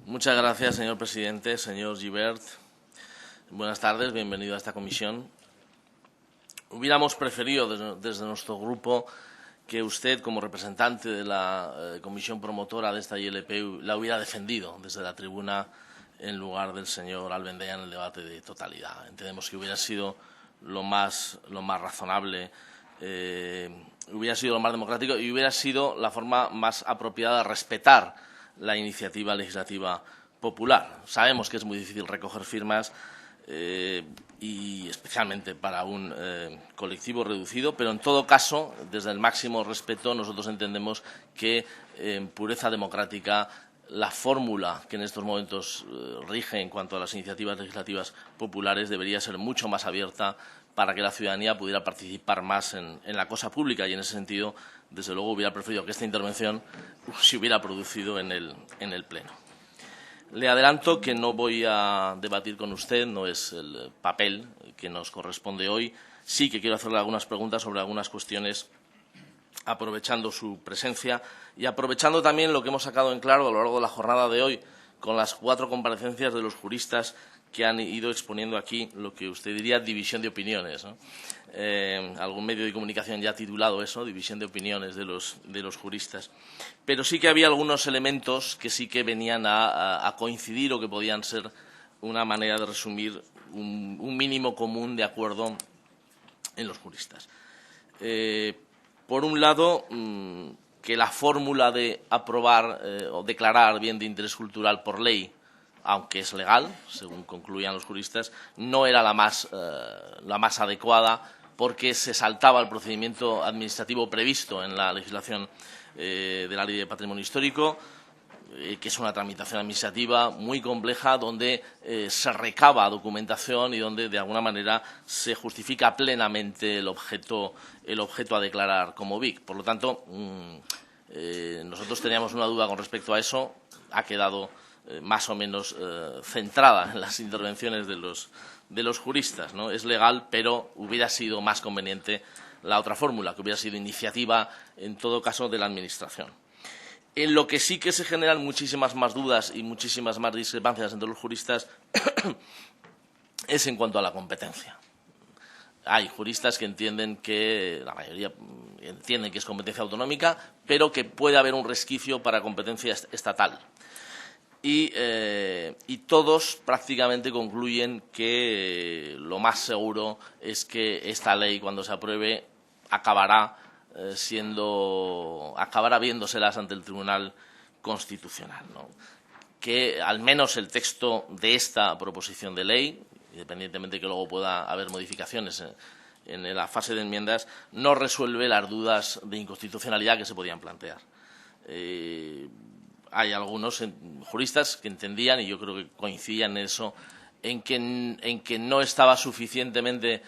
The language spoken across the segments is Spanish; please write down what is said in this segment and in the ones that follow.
Muchas gracias, señor presidente. Señor Gibert, buenas tardes, bienvenido a esta comisión. Hubiéramos preferido desde nuestro grupo que usted, como representante de la comisión promotora de esta ILP, la hubiera defendido desde la tribuna en lugar del señor Albendaia en el debate de totalidad. Entendemos que hubiera sido lo más razonable, hubiera sido lo más democrático y hubiera sido la forma más apropiada de respetar la iniciativa legislativa popular. Sabemos que es muy difícil recoger firmas y especialmente para un colectivo reducido, pero en todo caso, desde el máximo respeto, nosotros entendemos que en pureza democrática la fórmula que en estos momentos rige en cuanto a las iniciativas legislativas populares debería ser mucho más abierta para que la ciudadanía pudiera participar más en la cosa pública y, en ese sentido, desde luego, hubiera preferido que esta intervención se hubiera producido en el Pleno. Le adelanto que no voy a debatir con usted, no es el papel que nos corresponde hoy. Sí que quiero hacerle algunas preguntas sobre algunas cuestiones, aprovechando su presencia y aprovechando también lo que hemos sacado en claro a lo largo de la jornada de hoy con las 4 comparecencias de los juristas que han ido exponiendo aquí lo que usted diría división de opiniones, ¿no? Algún medio de comunicación ya ha titulado eso, división de opiniones de los juristas. Pero sí que había algunos elementos que sí que venían a coincidir o que podían ser una manera de resumir un mínimo común de acuerdo en los juristas. Por un lado, que la fórmula de aprobar o declarar bien de interés cultural por ley, aunque es legal, según concluían los juristas, no era la más adecuada porque se saltaba el procedimiento administrativo previsto en la legislación de la Ley de Patrimonio Histórico, que es una tramitación administrativa muy compleja donde se recaba documentación y donde, de alguna manera, se justifica plenamente el objeto a declarar como BIC. Por lo tanto, nosotros teníamos una duda con respecto a eso. Ha quedado más o menos centrada en las intervenciones de los juristas, ¿no? Es legal, pero hubiera sido más conveniente la otra fórmula, que hubiera sido iniciativa, en todo caso, de la Administración. En lo que sí que se generan muchísimas más dudas y muchísimas más discrepancias entre los juristas es en cuanto a la competencia. Hay juristas que entienden que, la mayoría entienden que es competencia autonómica, pero que puede haber un resquicio para competencia estatal. Y todos prácticamente concluyen que lo más seguro es que esta ley, cuando se apruebe, acabará viéndoselas ante el Tribunal Constitucional, ¿no? Que al menos el texto de esta proposición de ley, independientemente de que luego pueda haber modificaciones en la fase de enmiendas, no resuelve las dudas de inconstitucionalidad que se podían plantear. Hay algunos juristas que entendían, y yo creo que coincidían en eso, en que no estaba suficientemente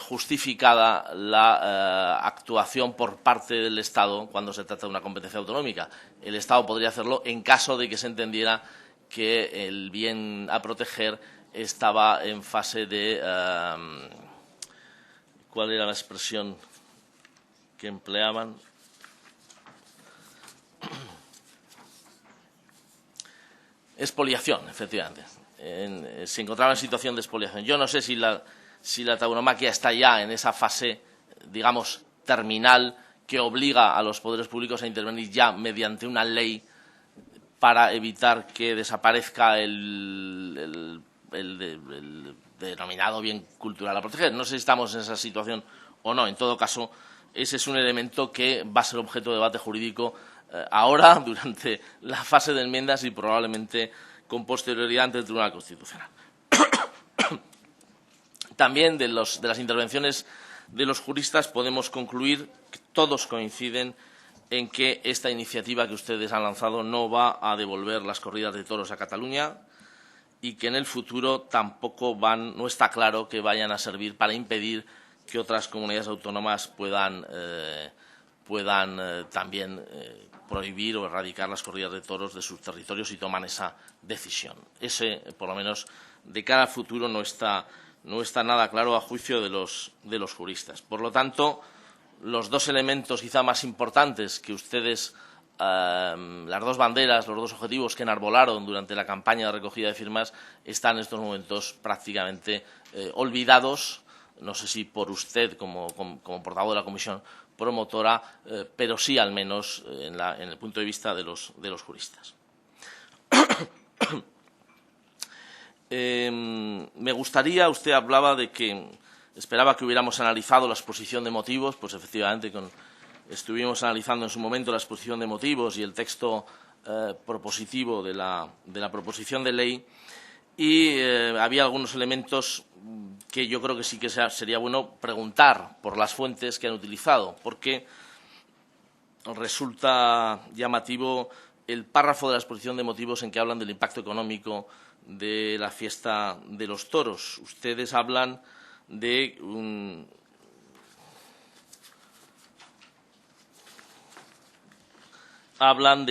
justificada la actuación por parte del Estado cuando se trata de una competencia autonómica. El Estado podría hacerlo en caso de que se entendiera que el bien a proteger estaba en fase de ¿cuál era la expresión que empleaban? Expoliación, efectivamente. Se encontraba en situación de expoliación. Yo no sé si la tauromaquia está ya en esa fase, digamos, terminal, que obliga a los poderes públicos a intervenir ya mediante una ley para evitar que desaparezca el denominado bien cultural a proteger. No sé si estamos en esa situación o no. En todo caso, ese es un elemento que va a ser objeto de debate jurídico ahora, durante la fase de enmiendas y probablemente con posterioridad ante el Tribunal Constitucional. También de las intervenciones de los juristas podemos concluir que todos coinciden en que esta iniciativa que ustedes han lanzado no va a devolver las corridas de toros a Cataluña y que en el futuro tampoco no está claro que vayan a servir para impedir que otras comunidades autónomas puedan también prohibir o erradicar las corridas de toros de sus territorios si toman esa decisión. Ese, por lo menos, de cara al futuro no está nada claro a juicio de los juristas. Por lo tanto, los dos elementos quizá más importantes que ustedes las dos banderas, los dos objetivos que enarbolaron durante la campaña de recogida de firmas están en estos momentos prácticamente olvidados, no sé si por usted como portavoz de la comisión promotora, pero sí al menos en el punto de vista de los juristas. Me gustaría, usted hablaba de que esperaba que hubiéramos analizado la exposición de motivos, pues efectivamente estuvimos analizando en su momento la exposición de motivos y el texto propositivo de la proposición de ley y había algunos elementos que yo creo que sí que sería bueno preguntar por las fuentes que han utilizado, porque resulta llamativo el párrafo de la exposición de motivos en que hablan del impacto económico de la fiesta de los toros. Ustedes hablan de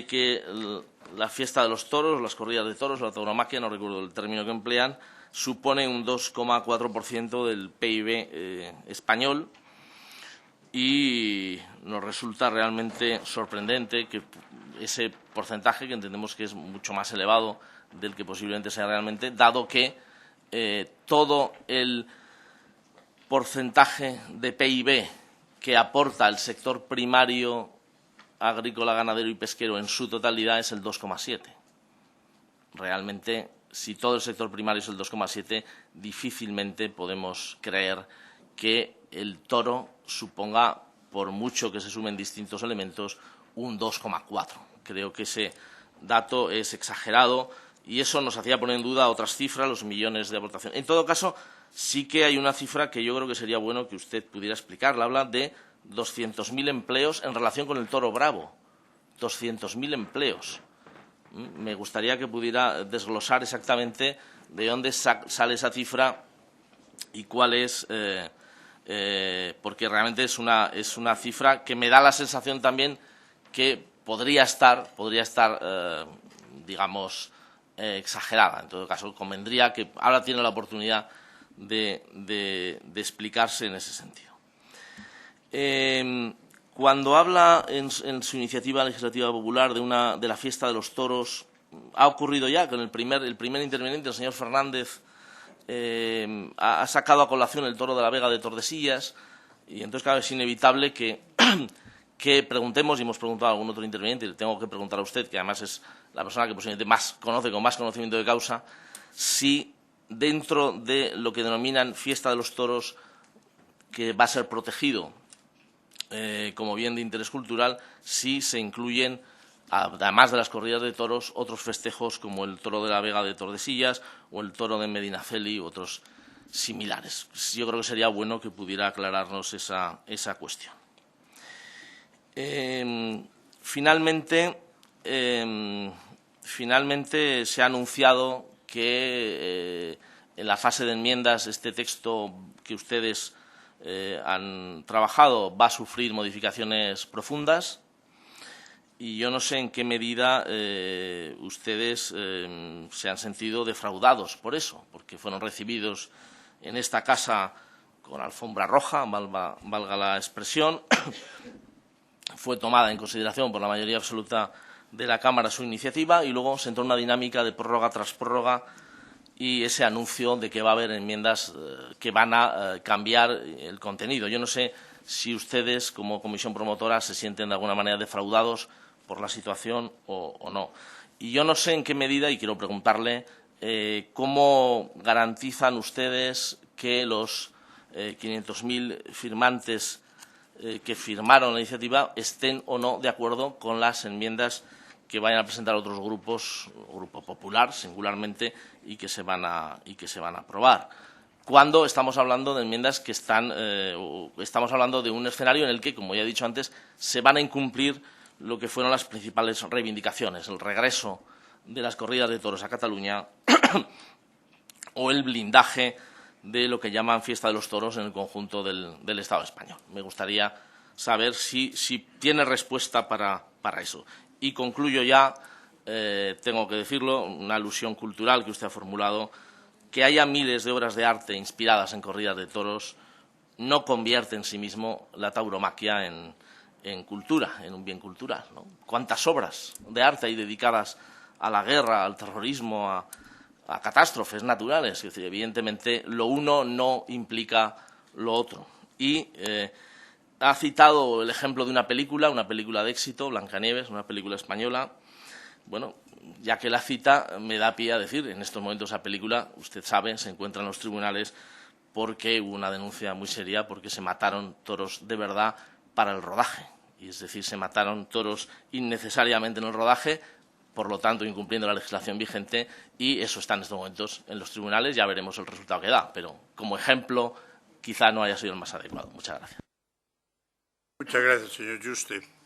que la fiesta de los toros, las corridas de toros, la tauromaquia, no recuerdo el término que emplean, supone un 2,4% del PIB español y nos resulta realmente sorprendente que ese porcentaje, que entendemos que es mucho más elevado del que posiblemente sea realmente, dado que todo el porcentaje de PIB que aporta el sector primario agrícola, ganadero y pesquero en su totalidad es el 2,7. Realmente, si todo el sector primario es el 2,7, difícilmente podemos creer que el toro suponga, por mucho que se sumen distintos elementos, un 2,4. Creo que ese dato es exagerado y eso nos hacía poner en duda otras cifras, los millones de aportación. En todo caso, sí que hay una cifra que yo creo que sería bueno que usted pudiera explicarla. Habla de 200.000 empleos en relación con el toro bravo. 200.000 empleos. Me gustaría que pudiera desglosar exactamente de dónde sale esa cifra y cuál es, porque realmente es una cifra que me da la sensación también que podría estar, digamos, exagerada. En todo caso, convendría que ahora tiene la oportunidad de explicarse en ese sentido. Cuando habla en su iniciativa legislativa popular de la fiesta de los toros, ha ocurrido ya con el primer interviniente, el señor Fernández, ha sacado a colación el toro de la Vega de Tordesillas y entonces, claro, es inevitable que preguntemos, y hemos preguntado a algún otro interviniente, y le tengo que preguntar a usted, que además es la persona que posiblemente más conoce, con más conocimiento de causa, si dentro de lo que denominan fiesta de los toros, que va a ser protegido como bien de interés cultural, si se incluyen, además de las corridas de toros, otros festejos como el toro de la Vega de Tordesillas o el toro de Medinaceli u otros similares. Yo creo que sería bueno que pudiera aclararnos esa cuestión. Finalmente, se ha anunciado que en la fase de enmiendas este texto que ustedes han trabajado va a sufrir modificaciones profundas y yo no sé en qué medida ustedes se han sentido defraudados por eso, porque fueron recibidos en esta casa con alfombra roja, valga la expresión. Fue tomada en consideración por la mayoría absoluta de la Cámara su iniciativa y luego se entró en una dinámica de prórroga tras prórroga y ese anuncio de que va a haber enmiendas que van a cambiar el contenido. Yo no sé si ustedes, como comisión promotora, se sienten de alguna manera defraudados por la situación o no. Y yo no sé en qué medida, y quiero preguntarle, cómo garantizan ustedes que los 500.000 firmantes que firmaron la iniciativa estén o no de acuerdo con las enmiendas que vayan a presentar otros grupos, Grupo Popular singularmente, y que se van a aprobar. Cuando estamos hablando de enmiendas que estamos hablando de un escenario en el que, como ya he dicho antes, se van a incumplir lo que fueron las principales reivindicaciones, el regreso de las corridas de toros a Cataluña o el blindaje de lo que llaman fiesta de los toros en el conjunto del Estado español. Me gustaría saber si tiene respuesta para eso. Y concluyo ya, tengo que decirlo, una alusión cultural que usted ha formulado, que haya miles de obras de arte inspiradas en corridas de toros no convierte en sí mismo la tauromaquia en cultura, en un bien cultural, ¿no? ¿Cuántas obras de arte hay dedicadas a la guerra, al terrorismo, a catástrofes naturales? Es decir, evidentemente, lo uno no implica lo otro. Y ha citado el ejemplo de una película de éxito, Blancanieves, una película española. Bueno, ya que la cita, me da pie a decir, en estos momentos esa película, usted sabe, se encuentra en los tribunales porque hubo una denuncia muy seria, porque se mataron toros de verdad para el rodaje. Y es decir, se mataron toros innecesariamente en el rodaje, por lo tanto, incumpliendo la legislación vigente, y eso está en estos momentos en los tribunales. Ya veremos el resultado que da, pero como ejemplo quizá no haya sido el más adecuado. Muchas gracias. Muchas gracias, señor Juste.